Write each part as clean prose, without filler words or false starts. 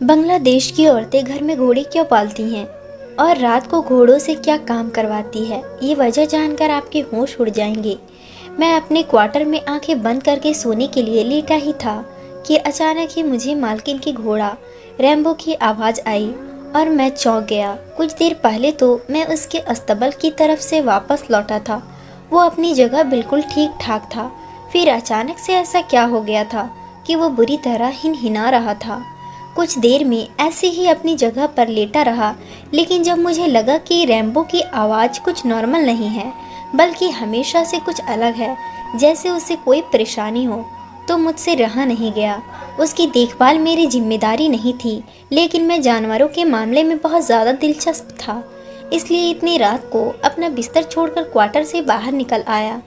बांग्लादेश की औरतें घर में घोड़े क्यों पालती हैं और रात को घोड़ों से क्या काम करवाती है, ये वजह जानकर आपके होश उड़ जाएंगे। मैं अपने क्वार्टर में आंखें बंद करके सोने के लिए लेटा ही था कि अचानक ही मुझे मालकिन की घोड़ा रैम्बो की आवाज़ आई और मैं चौंक गया। कुछ देर पहले तो मैं उसके अस्तबल की तरफ से वापस लौटा था, वो अपनी जगह बिल्कुल ठीक ठाक था। फिर अचानक से ऐसा क्या हो गया था कि वो बुरी तरह हिनहिना रहा था। कुछ देर में ऐसे ही अपनी जगह पर लेटा रहा, लेकिन जब मुझे लगा कि रैम्बो की आवाज़ कुछ नॉर्मल नहीं है बल्कि हमेशा से कुछ अलग है, जैसे उसे कोई परेशानी हो, तो मुझसे रहा नहीं गया। उसकी देखभाल मेरी जिम्मेदारी नहीं थी, लेकिन मैं जानवरों के मामले में बहुत ज़्यादा दिलचस्प था, इसलिए इतनी रात को अपना बिस्तर छोड़कर क्वार्टर से बाहर निकल आया।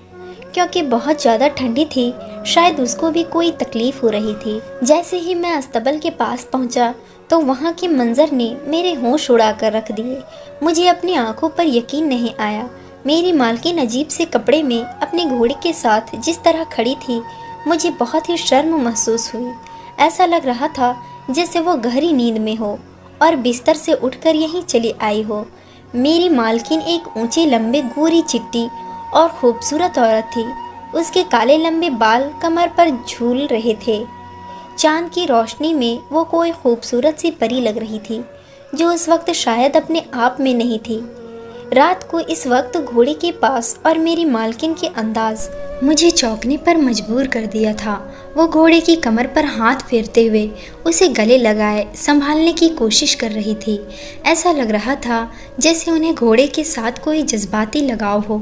क्योंकि बहुत ज़्यादा ठंडी थी, शायद उसको भी कोई तकलीफ हो रही थी। जैसे ही मैं अस्तबल के पास पहुंचा तो वहां के मंजर ने मेरे होश उड़ा कर रख दिए। मुझे अपनी आंखों पर यकीन नहीं आया। मेरी मालकिन अजीब से कपड़े में अपने घोड़े के साथ जिस तरह खड़ी थी, मुझे बहुत ही शर्म महसूस हुई। ऐसा लग रहा था जैसे वो गहरी नींद में हो और बिस्तर से उठकर यहीं चली आई हो। मेरी मालकिन एक ऊंचे लंबे गोरी चिट्टी और खूबसूरत औरत थी। उसके काले लंबे बाल कमर पर झूल रहे थे। चांद की रोशनी में वो कोई खूबसूरत सी परी लग रही थी, जो उस वक्त शायद अपने आप में नहीं थी। रात को इस वक्त घोड़े के पास और मेरी मालकिन के अंदाज मुझे चौंकने पर मजबूर कर दिया था। वो घोड़े की कमर पर हाथ फेरते हुए उसे गले लगाए संभालने की कोशिश कर रही थी। ऐसा लग रहा था जैसे उन्हें घोड़े के साथ कोई जज्बाती लगाव हो।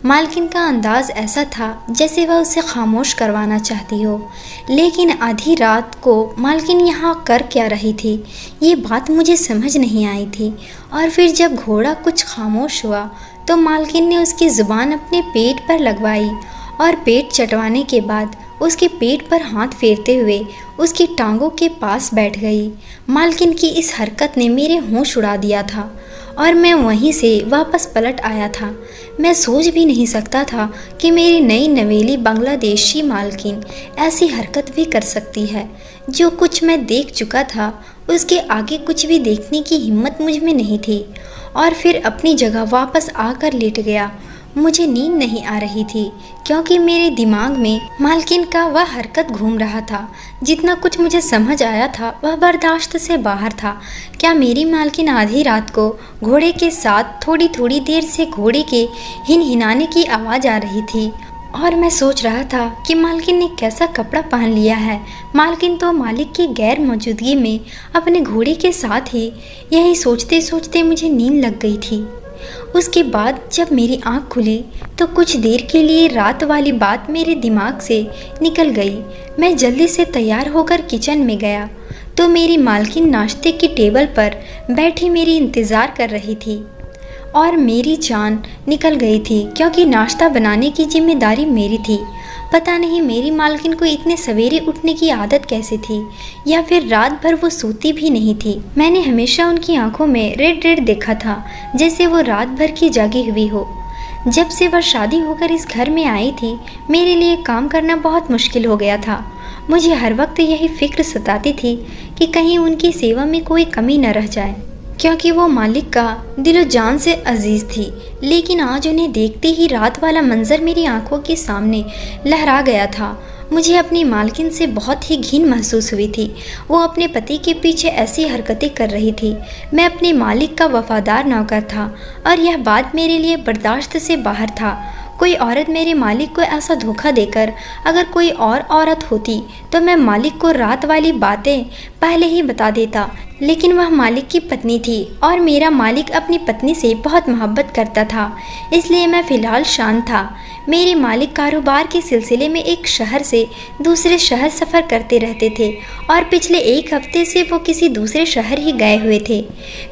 मालकिन का अंदाज ऐसा था जैसे वह उसे खामोश करवाना चाहती हो। लेकिन आधी रात को मालकिन यहाँ कर क्या रही थी, ये बात मुझे समझ नहीं आई थी। और फिर जब घोड़ा कुछ खामोश हुआ तो मालकिन ने उसकी ज़ुबान अपने पेट पर लगवाई और पेट चटवाने के बाद उसके पेट पर हाथ फेरते हुए उसकी टांगों के पास बैठ गई। मालकिन की इस हरकत ने मेरे होश उड़ा दिया था और मैं वहीं से वापस पलट आया था। मैं सोच भी नहीं सकता था कि मेरी नई नवेली बांग्लादेशी मालकिन ऐसी हरकत भी कर सकती है। जो कुछ मैं देख चुका था उसके आगे कुछ भी देखने की हिम्मत मुझ में नहीं थी और फिर अपनी जगह वापस आकर लेट गया। मुझे नींद नहीं आ रही थी क्योंकि मेरे दिमाग में मालकिन का वह हरकत घूम रहा था। जितना कुछ मुझे समझ आया था वह बर्दाश्त से बाहर था। क्या मेरी मालकिन आधी रात को घोड़े के साथ थोड़ी थोड़ी देर से घोड़े के हिनहिनाने की आवाज़ आ रही थी और मैं सोच रहा था कि मालकिन ने कैसा कपड़ा पहन लिया है। मालकिन तो मालिक की गैर मौजूदगी में अपने घोड़े के साथ ही। यही सोचते सोचते मुझे नींद लग गई थी। उसके बाद जब मेरी आंख खुली तो कुछ देर के लिए रात वाली बात मेरे दिमाग से निकल गई। मैं जल्दी से तैयार होकर किचन में गया तो मेरी मालकिन नाश्ते की टेबल पर बैठी मेरी इंतज़ार कर रही थी और मेरी जान निकल गई थी क्योंकि नाश्ता बनाने की जिम्मेदारी मेरी थी। पता नहीं मेरी मालकिन को इतने सवेरे उठने की आदत कैसे थी, या फिर रात भर वो सोती भी नहीं थी। मैंने हमेशा उनकी आंखों में रेड रेड देखा था, जैसे वो रात भर की जागी हुई हो। जब से वह शादी होकर इस घर में आई थी, मेरे लिए काम करना बहुत मुश्किल हो गया था। मुझे हर वक्त यही फिक्र सताती थी कि कहीं उनकी सेवा में कोई कमी न रह जाए, क्योंकि वो मालिक का दिलो जान से अजीज़ थी। लेकिन आज उन्हें देखते ही रात वाला मंजर मेरी आंखों के सामने लहरा गया था। मुझे अपनी मालकिन से बहुत ही घिन महसूस हुई थी। वो अपने पति के पीछे ऐसी हरकतें कर रही थी। मैं अपने मालिक का वफादार नौकर था और यह बात मेरे लिए बर्दाश्त से बाहर था। कोई औरत मेरे मालिक को ऐसा धोखा देकर अगर कोई और औरत होती तो मैं मालिक को रात वाली बातें पहले ही बता देता। लेकिन वह मालिक की पत्नी थी और मेरा मालिक अपनी पत्नी से बहुत मोहब्बत करता था, इसलिए मैं फ़िलहाल शांत था। मेरे मालिक कारोबार के सिलसिले में एक शहर से दूसरे शहर सफ़र करते रहते थे और पिछले एक हफ्ते से वो किसी दूसरे शहर ही गए हुए थे।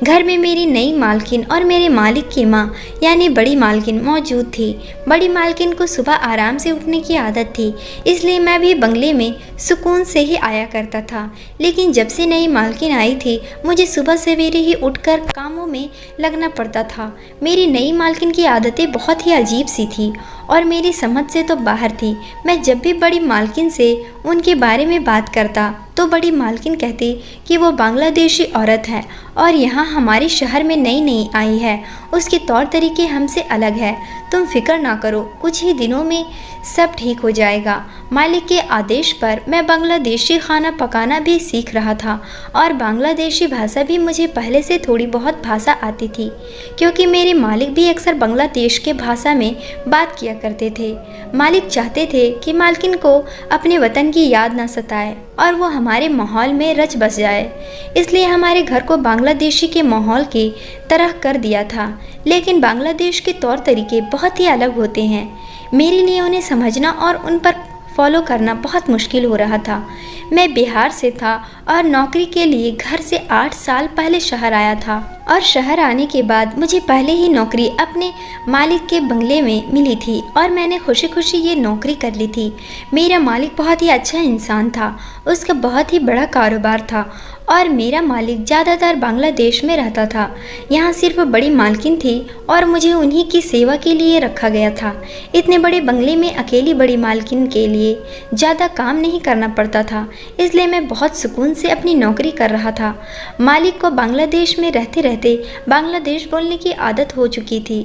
घर में मेरी नई मालकिन और मेरे मालिक की माँ यानी बड़ी मालकिन मौजूद थी। बड़ी मालकिन को सुबह आराम से उठने की आदत थी, इसलिए मैं भी बंगले में सुकून से ही आया करता था। लेकिन जब से नई मालकिन आई थी, मुझे सुबह सवेरे ही उठकर कामों में लगना पड़ता था। मेरी नई मालकिन की आदतें बहुत ही अजीब सी थी और मेरी समझ से तो बाहर थी। मैं जब भी बड़ी मालकिन से उनके बारे में बात करता तो बड़ी मालकिन कहती कि वो बांग्लादेशी औरत है और यहाँ हमारे शहर में नई नई आई है, उसके तौर तरीके हमसे अलग है, तुम फिक्र ना करो, कुछ ही दिनों में सब ठीक हो जाएगा। मालिक के आदेश पर मैं बांग्लादेशी खाना पकाना भी सीख रहा था और बांग्लादेशी भाषा भी मुझे पहले से थोड़ी बहुत भाषा आती थी, क्योंकि मेरे मालिक भी अक्सर बांग्लादेश के भाषा में बात किया करते थे। मालिक चाहते थे कि मालकिन को अपने वतन की याद न सताए और वो हमारे माहौल में रच बस जाए, इसलिए हमारे घर को बांग्लादेशी के माहौल की तरह कर दिया था। लेकिन बांग्लादेश के तौर तरीके बहुत ही अलग होते हैं। मेरे लिए उन्हें समझना और उन पर फॉलो करना बहुत मुश्किल हो रहा था। मैं बिहार से था और नौकरी के लिए घर से 8 साल पहले शहर आया था और शहर आने के बाद मुझे पहले ही नौकरी अपने मालिक के बंगले में मिली थी और मैंने खुशी खुशी ये नौकरी कर ली थी। मेरा मालिक बहुत ही अच्छा इंसान था, उसका बहुत ही बड़ा कारोबार था और मेरा मालिक ज़्यादातर बांग्लादेश में रहता था। यहाँ सिर्फ बड़ी मालकिन थी और मुझे उन्हीं की सेवा के लिए रखा गया था। इतने बड़े बंगले में अकेली बड़ी मालकिन के लिए ज़्यादा काम नहीं करना पड़ता था, इसलिए मैं बहुत सुकून से अपनी नौकरी कर रहा था। मालिक को बांग्लादेश में रहते रहते बांग्लादेश बोलने की आदत हो चुकी थी।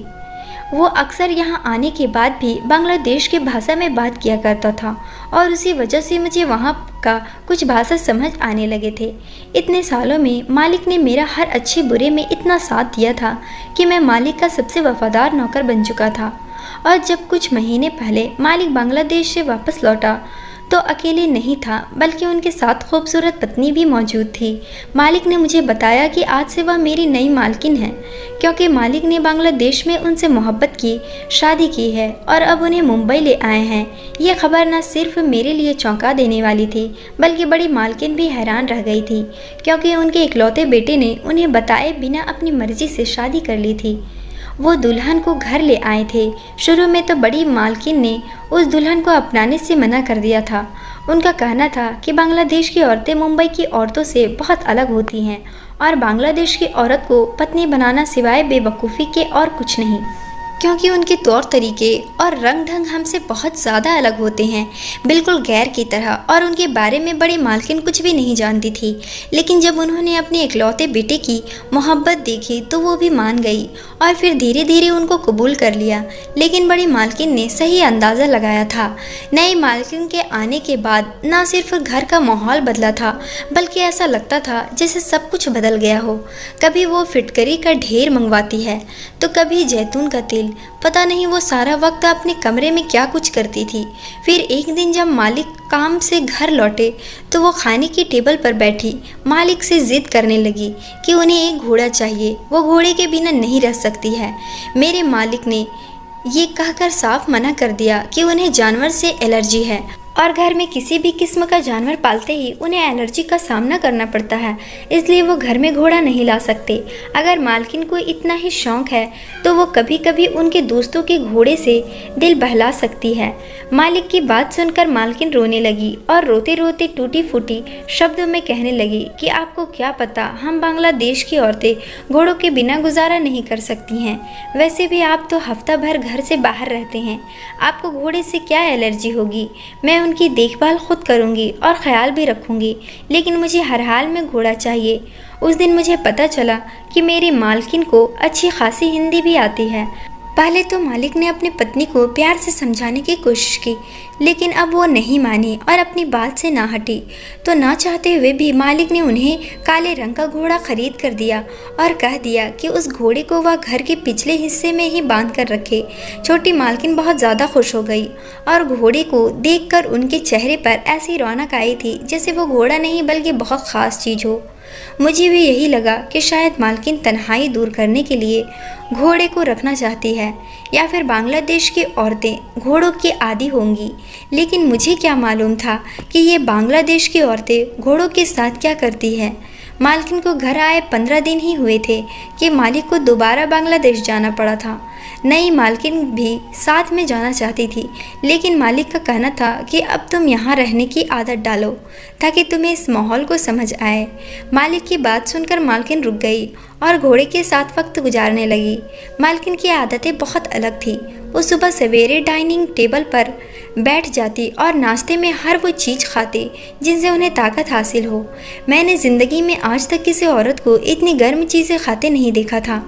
वो अक्सर यहाँ आने के बाद भी बांग्लादेश की भाषा में बात किया करता था और उसी वजह से मुझे वहाँ का कुछ भाषा समझ आने लगे थे। इतने सालों में मालिक ने मेरा हर अच्छे बुरे में इतना साथ दिया था कि मैं मालिक का सबसे वफादार नौकर बन चुका था। और जब कुछ महीने पहले मालिक बांग्लादेश से वापस लौटा तो अकेले नहीं था, बल्कि उनके साथ खूबसूरत पत्नी भी मौजूद थी। मालिक ने मुझे बताया कि आज से वह मेरी नई मालकिन है, क्योंकि मालिक ने बांग्लादेश में उनसे मोहब्बत की शादी की है और अब उन्हें मुंबई ले आए हैं। यह खबर न सिर्फ मेरे लिए चौंका देने वाली थी, बल्कि बड़ी मालकिन भी हैरान रह गई थी, क्योंकि उनके इकलौते बेटे ने उन्हें बताए बिना अपनी मर्जी से शादी कर ली थी। वो दुल्हन को घर ले आए थे। शुरू में तो बड़ी मालकिन ने उस दुल्हन को अपनाने से मना कर दिया था। उनका कहना था कि बांग्लादेश की औरतें मुंबई की औरतों से बहुत अलग होती हैं और बांग्लादेश की औरत को पत्नी बनाना सिवाय बेवकूफ़ी के और कुछ नहीं, क्योंकि उनके तौर तरीके और रंग ढंग हमसे बहुत ज़्यादा अलग होते हैं, बिल्कुल गैर की तरह। और उनके बारे में बड़ी मालकिन कुछ भी नहीं जानती थी, लेकिन जब उन्होंने अपने इकलौते बेटे की मोहब्बत देखी तो वो भी मान गई और फिर धीरे धीरे उनको कबूल कर लिया। लेकिन बड़ी मालकिन ने सही अंदाज़ा लगाया था। नई मालकिन के आने के बाद न सिर्फ घर का माहौल बदला था, बल्कि ऐसा लगता था जैसे सब कुछ बदल गया हो। कभी वो फिटकरी का ढेर मंगवाती है तो कभी जैतून का तेल, पता नहीं वो सारा वक्त अपने कमरे में क्या कुछ करती थी। फिर एक दिन जब मालिक काम से घर लौटे तो वो खाने की टेबल पर बैठी मालिक से जिद करने लगी कि उन्हें एक घोड़ा चाहिए, वो घोड़े के बिना नहीं रह सकती है। मेरे मालिक ने ये कहकर साफ मना कर दिया कि उन्हें जानवर से एलर्जी है और घर में किसी भी किस्म का जानवर पालते ही उन्हें एलर्जी का सामना करना पड़ता है, इसलिए वो घर में घोड़ा नहीं ला सकते। अगर मालकिन को इतना ही शौक है तो वो कभी कभी उनके दोस्तों के घोड़े से दिल बहला सकती है। मालिक की बात सुनकर मालकिन रोने लगी और रोते रोते टूटी फूटी शब्दों में कहने लगी कि आपको क्या पता, हम बांग्लादेश की औरतें घोड़ों के बिना गुजारा नहीं कर सकती हैं। वैसे भी आप तो हफ्ता भर घर से बाहर रहते हैं, आपको घोड़े से क्या एलर्जी होगी। मैं उनकी देखभाल खुद करूंगी और ख्याल भी रखूंगी, लेकिन मुझे हर हाल में घोड़ा चाहिए। उस दिन मुझे पता चला कि मेरी मालकिन को अच्छी खासी हिंदी भी आती है। पहले तो मालिक ने अपनी पत्नी को प्यार से समझाने की कोशिश की, लेकिन अब वो नहीं मानी और अपनी बात से ना हटी। तो ना चाहते हुए भी मालिक ने उन्हें काले रंग का घोड़ा खरीद कर दिया और कह दिया कि उस घोड़े को वह घर के पिछले हिस्से में ही बांध कर रखे। छोटी मालकिन बहुत ज़्यादा खुश हो गई और घोड़े को देखकर उनके चेहरे पर ऐसी रौनक आई थी जैसे वो घोड़ा नहीं बल्कि बहुत ख़ास चीज़ हो। मुझे भी यही लगा कि शायद मालकिन तन्हाई दूर करने के लिए घोड़े को रखना चाहती है, या फिर बांग्लादेश की औरतें घोड़ों की आदी होंगी। लेकिन मुझे क्या मालूम था कि ये बांग्लादेश की औरतें घोड़ों के साथ क्या करती है। मालकिन को घर आए 15 दिन ही हुए थे कि मालिक को दोबारा बांग्लादेश जाना पड़ा था। नई मालकिन भी साथ में जाना चाहती थी, लेकिन मालिक का कहना था कि अब तुम यहाँ रहने की आदत डालो ताकि तुम्हें इस माहौल को समझ आए। मालिक की बात सुनकर मालकिन रुक गई और घोड़े के साथ वक्त गुजारने लगी। मालकिन की आदतें बहुत अलग थी। वो सुबह सवेरे डाइनिंग टेबल पर बैठ जाती और नाश्ते में हर वो चीज़ खाते जिनसे उन्हें ताकत हासिल हो। मैंने ज़िंदगी में आज तक किसी औरत को इतनी गर्म चीज़ें खाते नहीं देखा था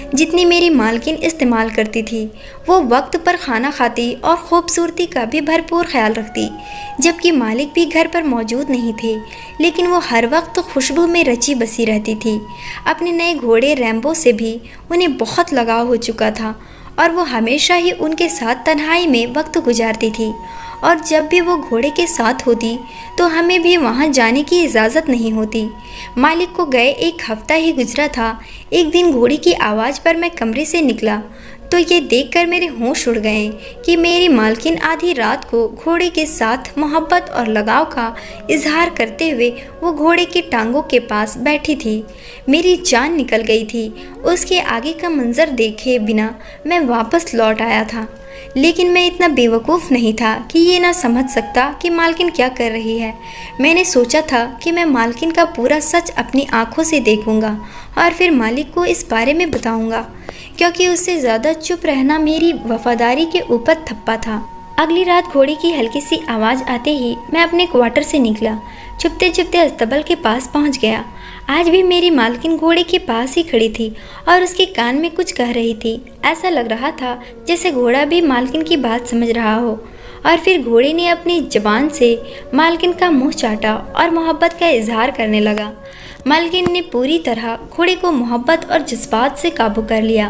जितनी मेरी मालकिन इस्तेमाल करती थी। वो वक्त पर खाना खाती और ख़ूबसूरती का भी भरपूर ख्याल रखती, जबकि मालिक भी घर पर मौजूद नहीं थे, लेकिन वो हर वक्त खुशबू में रची बसी रहती थी। अपने नए घोड़े रैम्बो से भी उन्हें बहुत लगाव हो चुका था और वो हमेशा ही उनके साथ तन्हाई में वक्त गुजारती थी। और जब भी वो घोड़े के साथ होती तो हमें भी वहाँ जाने की इजाज़त नहीं होती। मालिक को गए एक हफ्ता ही गुजरा था। एक दिन घोड़े की आवाज़ पर मैं कमरे से निकला तो ये देखकर मेरे होश उड़ गए कि मेरी मालकिन आधी रात को घोड़े के साथ मोहब्बत और लगाव का इजहार करते हुए वो घोड़े की टांगों के पास बैठी थी। मेरी जान निकल गई थी। उसके आगे का मंजर देखे बिना मैं वापस लौट आया था, लेकिन मैं इतना बेवकूफ़ नहीं था कि ये ना समझ सकता कि मालकिन क्या कर रही है। मैंने सोचा था कि मैं मालकिन का पूरा सच अपनी आंखों से देखूंगा और फिर मालिक को इस बारे में बताऊंगा, क्योंकि उससे ज़्यादा चुप रहना मेरी वफादारी के ऊपर थप्पा था। अगली रात घोड़े की हल्की सी आवाज़ आते ही मैं अपने क्वार्टर से निकला। चुपते चुपते अस्तबल के पास पहुंच गया। आज भी मेरी मालकिन घोड़े के पास ही खड़ी थी और उसके कान में कुछ कह रही थी। ऐसा लग रहा था जैसे घोड़ा भी मालकिन की बात समझ रहा हो। और फिर घोड़े ने अपनी ज़बान से मालकिन का मुंह चाटा और मोहब्बत का इजहार करने लगा। मालकिन ने पूरी तरह घोड़े को मोहब्बत और जज्बात से काबू कर लिया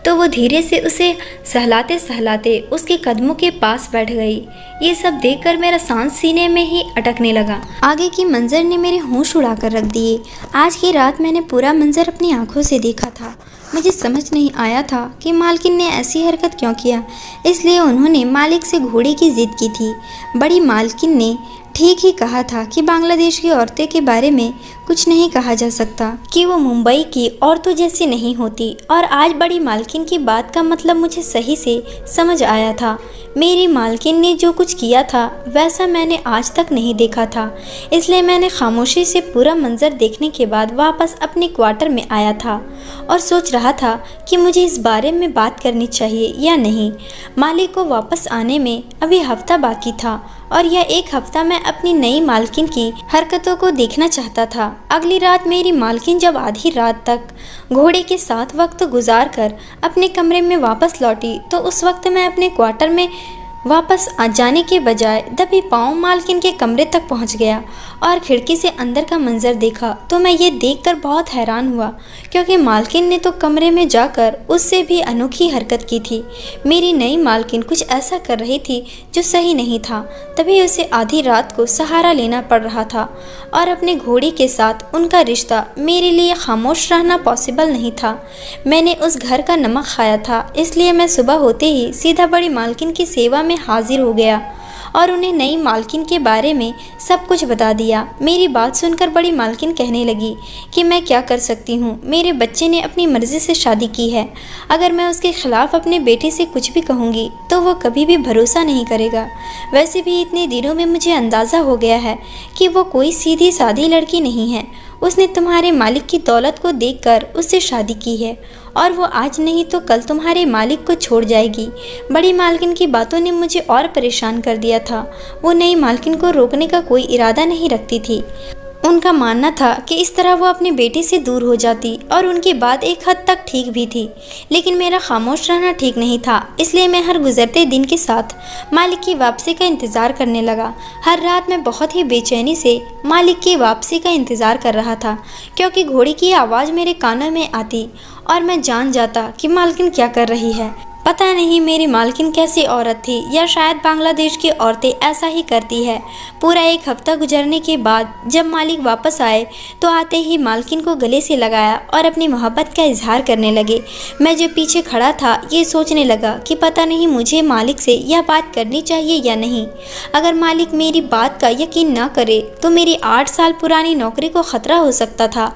तो वो धीरे से उसे सहलाते सहलाते उसके कदमों के पास बैठ गई। ये सब देखकर मेरा सांस सीने में ही अटकने लगा। आगे की मंजर ने मेरे होश उड़ा कर रख दिए। आज की रात मैंने पूरा मंजर अपनी आंखों से देखा था। मुझे समझ नहीं आया था कि मालकिन ने ऐसी हरकत क्यों किया, इसलिए उन्होंने मालिक से घोड़े की जिद की थी। बड़ी मालकिन ने ठीक ही कहा था कि बांग्लादेश की औरतें के बारे में कुछ नहीं कहा जा सकता कि वो मुंबई की औरतों जैसी नहीं होती। और आज बड़ी मालकिन की बात का मतलब मुझे सही से समझ आया था। मेरी मालकिन ने जो कुछ किया था वैसा मैंने आज तक नहीं देखा था, इसलिए मैंने खामोशी से पूरा मंजर देखने के बाद वापस अपने क्वार्टर में आया था और सोच रहा था कि मुझे इस बारे में बात करनी चाहिए या नहीं। मालिक को वापस आने में अभी हफ्ता बाकी था और यह एक हफ्ता मैं अपनी नई मालकिन की हरकतों को देखना चाहता था। अगली रात मेरी मालकिन जब आधी रात तक घोड़े के साथ वक्त गुजार कर अपने कमरे में वापस लौटी तो उस वक्त मैं अपने क्वार्टर में वापस आ जाने के बजाय दबे पाँव मालकिन के कमरे तक पहुंच गया और खिड़की से अंदर का मंजर देखा तो मैं ये देखकर बहुत हैरान हुआ, क्योंकि मालकिन ने तो कमरे में जाकर उससे भी अनोखी हरकत की थी। मेरी नई मालकिन कुछ ऐसा कर रही थी जो सही नहीं था, तभी उसे आधी रात को सहारा लेना पड़ रहा था और अपने घोड़े के साथ उनका रिश्ता मेरे लिए खामोश रहना पॉसिबल नहीं था। मैंने उस घर का नमक खाया था, इसलिए मैं सुबह होते ही सीधा बड़ी मालकिन की सेवा में हाजिर हो गया और उन्हें नई मालकिन के बारे में सब कुछ बता दिया। मेरी बात सुनकर बड़ी मालकिन कहने लगी कि मैं क्या कर सकती हूँ, मेरे बच्चे ने अपनी मर्ज़ी से शादी की है। अगर मैं उसके ख़िलाफ़ अपने बेटे से कुछ भी कहूँगी तो वो कभी भी भरोसा नहीं करेगा। वैसे भी इतने दिनों में मुझे अंदाज़ा हो गया है कि वो कोई सीधी सादी लड़की नहीं है। उसने तुम्हारे मालिक की दौलत को देखकर उससे शादी की है और वो आज नहीं तो कल तुम्हारे मालिक को छोड़ जाएगी। बड़ी मालकिन की बातों ने मुझे और परेशान कर दिया था। वो नई मालकिन को रोकने का कोई इरादा नहीं रखती थी। उनका मानना था कि इस तरह वो अपने बेटे से दूर हो जाती और उनकी बात एक हद तक ठीक भी थी, लेकिन मेरा खामोश रहना ठीक नहीं था। इसलिए मैं हर गुजरते दिन के साथ मालिक की वापसी का इंतज़ार करने लगा। हर रात मैं बहुत ही बेचैनी से मालिक की वापसी का इंतज़ार कर रहा था, क्योंकि घोड़े की आवाज़ मेरे कानों में आती और मैं जान जाता कि मालकिन क्या कर रही है। पता नहीं मेरी मालकिन कैसी औरत थी, या शायद बांग्लादेश की औरतें ऐसा ही करती है। पूरा एक हफ्ता गुजरने के बाद जब मालिक वापस आए तो आते ही मालकिन को गले से लगाया और अपनी मोहब्बत का इजहार करने लगे। मैं जो पीछे खड़ा था ये सोचने लगा कि पता नहीं मुझे मालिक से यह बात करनी चाहिए या नहीं। अगर मालिक मेरी बात का यकीन ना करे तो मेरी 8 साल पुरानी नौकरी को ख़तरा हो सकता था,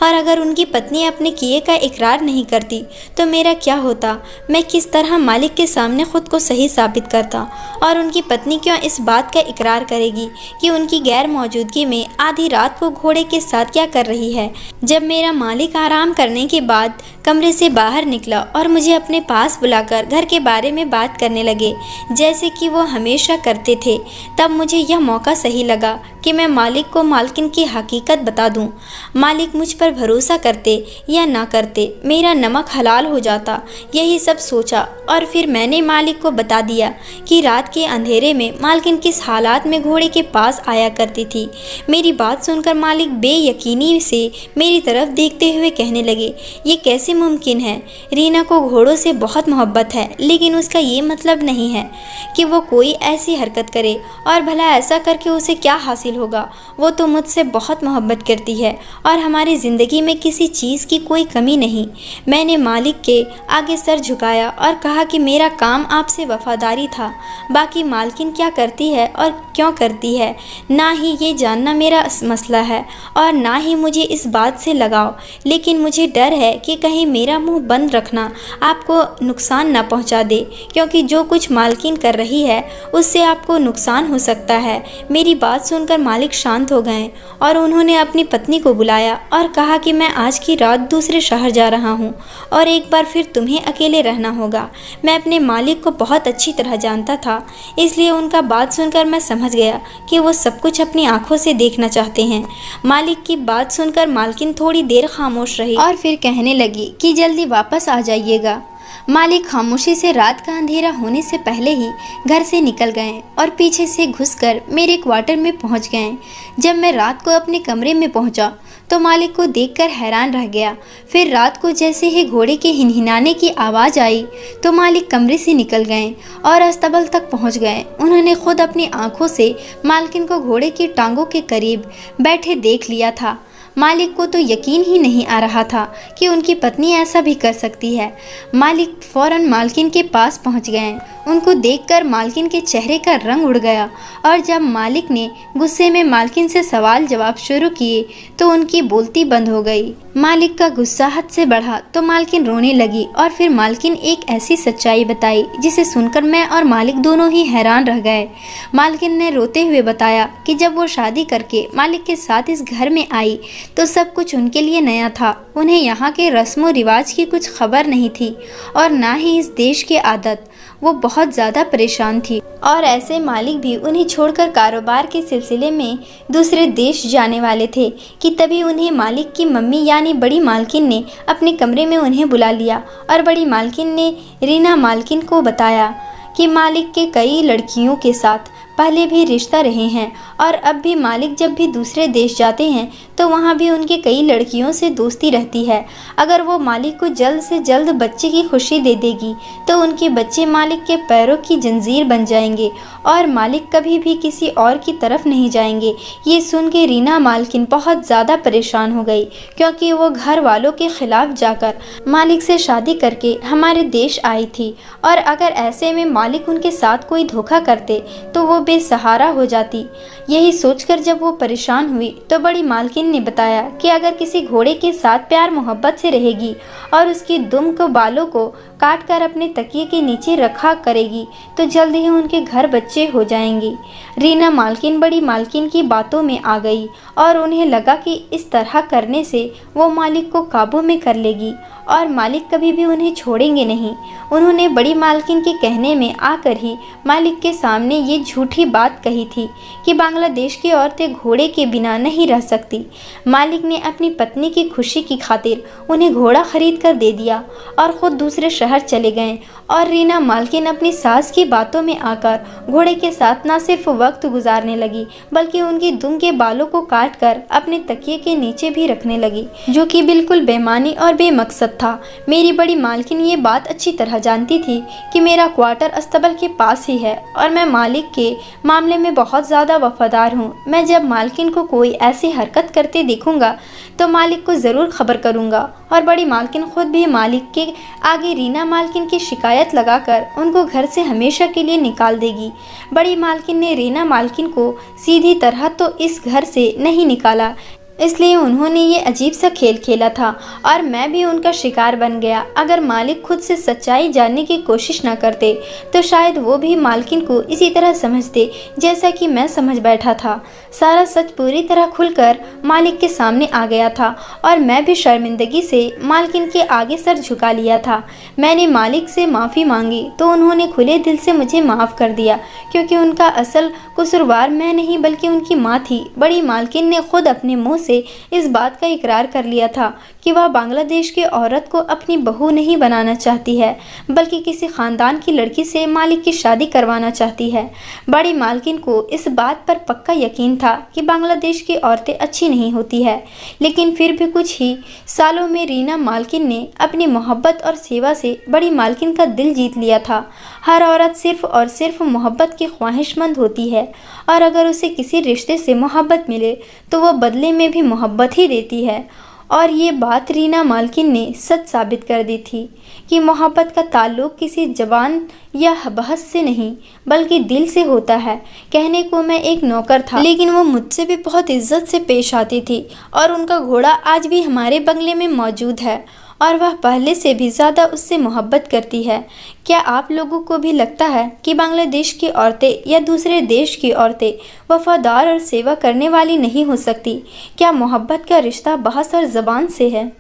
और अगर उनकी पत्नी अपने किए का इकरार नहीं करती तो मेरा क्या होता। मैं किस तरह तरह मालिक के सामने खुद को सही साबित करता और उनकी पत्नी क्यों इस बात का इकरार करेगी कि उनकी गैर मौजूदगी में आधी रात को घोड़े के साथ क्या कर रही है। जब मेरा मालिक आराम करने के बाद कमरे से बाहर निकला और मुझे अपने पास बुलाकर घर के बारे में बात करने लगे जैसे कि वो हमेशा करते थे, तब मुझे यह मौका सही लगा कि मैं मालिक को मालकिन की हकीकत बता दूं। मालिक मुझ पर भरोसा करते या ना करते, मेरा नमक हलाल हो जाता, यही सब सोचा और फिर मैंने मालिक को बता दिया कि रात के अंधेरे में मालकिन किस हालात में घोड़े के पास आया करती थी। मेरी बात सुनकर मालिक बेयकीनी से मेरी तरफ देखते हुए कहने लगे, ये कैसे मुमकिन है? रीना को घोड़ों से बहुत मोहब्बत है, लेकिन उसका ये मतलब नहीं है कि वो कोई ऐसी हरकत करे, और भला ऐसा करके उसे क्या हासिल होगा? वो तो मुझसे बहुत मोहब्बत करती है और हमारी ज़िंदगी में किसी चीज़ की कोई कमी नहीं। मैंने मालिक के आगे सर झुकाया और कहा कि मेरा काम आपसे वफादारी था, बाकी मालकिन क्या करती है और क्यों करती है ना ही ये जानना मेरा मसला है और ना ही मुझे इस बात से लगाव, लेकिन मुझे डर है कि कहीं मेरा मुंह बंद रखना आपको नुकसान न पहुंचा दे, क्योंकि जो कुछ मालकिन कर रही है उससे आपको नुकसान हो सकता है। मेरी बात सुनकर मालिक शांत हो गए और उन्होंने अपनी पत्नी को बुलाया और कहा कि मैं आज की रात दूसरे शहर जा रहा हूँ और एक बार फिर तुम्हें अकेले रहना होगा। मैं अपने मालिक को बहुत अच्छी तरह जानता था, इसलिए उनका बात सुनकर मैं समझ गया कि वो सब कुछ अपनी आंखों से देखना चाहते हैं। मालिक की बात सुनकर मालकिन थोड़ी देर खामोश रही और फिर कहने लगी कि जल्दी वापस आ जाइएगा। मालिक खामोशी से रात का अंधेरा होने से पहले ही घर से निकल गए और पीछे से घुसकर मेरे क्वार्टर में पहुंच गए। जब मैं रात को अपने कमरे में पहुंचा तो मालिक को देखकर हैरान रह गया। फिर रात को जैसे ही घोड़े के हिनहिनाने की आवाज़ आई तो मालिक कमरे से निकल गए और अस्तबल तक पहुंच गए। उन्होंने खुद अपनी आंखों से मालकिन को घोड़े की टांगों के करीब बैठे देख लिया था। मालिक को तो यकीन ही नहीं आ रहा था कि उनकी पत्नी ऐसा भी कर सकती है। मालिक फौरन मालकिन के पास पहुंच गए। उनको देखकर मालकिन के चेहरे का रंग उड़ गया और जब मालिक ने गुस्से में मालकिन से सवाल जवाब शुरू किए तो उनकी बोलती बंद हो गई। मालिक का गुस्सा हद से बढ़ा तो मालकिन रोने लगी और फिर मालकिन एक ऐसी सच्चाई बताई जिसे सुनकर मैं और मालिक दोनों ही हैरान रह गए। मालकिन ने रोते हुए बताया कि जब वो शादी करके मालिक के साथ इस घर में आई तो सब कुछ उनके लिए नया था। उन्हें यहाँ के रस्म व रिवाज की कुछ खबर नहीं थी और ना ही इस देश की आदत। वो बहुत ज़्यादा परेशान थी और ऐसे मालिक भी उन्हें छोड़कर कारोबार के सिलसिले में दूसरे देश जाने वाले थे कि तभी उन्हें मालिक की मम्मी यानी बड़ी मालकिन ने अपने कमरे में उन्हें बुला लिया और बड़ी मालकिन ने रीना मालकिन को बताया कि मालिक के कई लड़कियों के साथ पहले भी रिश्ता रहे हैं और अब भी मालिक जब भी दूसरे देश जाते हैं तो वहाँ भी उनके कई लड़कियों से दोस्ती रहती है। अगर वो मालिक को जल्द से जल्द बच्चे की खुशी दे देगी तो उनके बच्चे मालिक के पैरों की जंजीर बन जाएंगे और मालिक कभी भी किसी और की तरफ नहीं जाएंगे। ये सुन के रीना मालकिन बहुत ज़्यादा परेशान हो गई, क्योंकि वो घर वालों के खिलाफ जाकर मालिक से शादी करके हमारे देश आई थी और अगर ऐसे में मालिक उनके साथ कोई धोखा करते तो वो बेसहारा हो जाती। यही सोचकर जब वो परेशान हुई तो बड़ी मालकिन ने बताया कि अगर किसी घोड़े के साथ प्यार मोहब्बत से रहेगी और उसकी दुम को बालों को काट कर अपने तकिए के नीचे रखा करेगी तो जल्द ही उनके घर बच्चे हो जाएंगे। रीना मालकिन बड़ी मालकिन की बातों में आ गई और उन्हें लगा कि इस तरह करने से वो मालिक को काबू में कर लेगी और मालिक कभी भी उन्हें छोड़ेंगे नहीं। उन्होंने बड़ी मालकिन के कहने में आकर ही मालिक के सामने ये झूठी बात कही थी कि बांग्लादेश की औरतें घोड़े के बिना नहीं रह सकती। मालिक ने अपनी पत्नी की खुशी की खातिर उन्हें घोड़ा खरीद कर दे दिया और ख़ुद दूसरे शहर चले गए और रीना मालकिन अपनी सास की बातों में आकर घोड़े के साथ न सिर्फ वक्त गुजारने लगी बल्कि उनकी दुम के बालों को काट कर अपने तकिए के नीचे भी रखने लगी, जो कि बिल्कुल बेमानी और बेमकसद था। मेरी बड़ी मालकिन ये बात अच्छी तरह जानती थी कि मेरा क्वार्टर अस्तबल के पास ही है और मैं मालिक के मामले में बहुत ज़्यादा वफादार हूँ। मैं जब मालकिन को कोई ऐसी हरकत करते देखूंगा तो मालिक को ज़रूर खबर करूंगा और बड़ी मालकिन खुद भी मालिक के आगे रीना मालकिन की शिकायत लगाकर उनको घर से हमेशा के लिए निकाल देगी। बड़ी मालकिन ने रीना मालकिन को सीधी तरह तो इस घर से नहीं निकाला, इसलिए उन्होंने ये अजीब सा खेल खेला था और मैं भी उनका शिकार बन गया। अगर मालिक खुद से सच्चाई जानने की कोशिश न करते तो शायद वो भी मालकिन को इसी तरह समझते जैसा कि मैं समझ बैठा था। सारा सच पूरी तरह खुलकर मालिक के सामने आ गया था और मैं भी शर्मिंदगी से मालकिन के आगे सर झुका लिया था। मैंने मालिक से माफ़ी मांगी तो उन्होंने खुले दिल से मुझे माफ़ कर दिया, क्योंकि उनका असल कसूरवार मैं नहीं बल्कि उनकी माँ थी। बड़ी मालकिन ने खुद अपने मुंह से इस बात का इकरार कर लिया था कि वह बांग्लादेश की औरत को अपनी बहू नहीं बनाना चाहती है, बल्कि किसी खानदान की लड़की से मालिक की शादी करवाना चाहती है। बड़ी मालकिन को इस बात पर पक्का यकीन था कि बांग्लादेश की औरतें अच्छी नहीं होती है, लेकिन फिर भी कुछ ही सालों में रीना मालकिन ने अपनी मोहब्बत और सेवा से बड़ी मालकिन का दिल जीत लिया था। हर औरत सिर्फ और सिर्फ मोहब्बत की ख्वाहिशमंद होती है, और अगर उसे किसी रिश्ते से मोहब्बत मिले तो वह बदले में भी मोहब्बत ही देती है। और ये बात रीना मालकिन ने सच साबित कर दी थी कि मोहब्बत का ताल्लुक किसी जबान या बहस से नहीं बल्कि दिल से होता है। कहने को मैं एक नौकर था, लेकिन वो मुझसे भी बहुत इज्जत से पेश आती थी, और उनका घोड़ा आज भी हमारे बंगले में मौजूद है और वह पहले से भी ज़्यादा उससे मोहब्बत करती है। क्या आप लोगों को भी लगता है कि बांग्लादेश की औरतें या दूसरे देश की औरतें वफादार और सेवा करने वाली नहीं हो सकती? क्या मोहब्बत का रिश्ता बहस और ज़बान से है?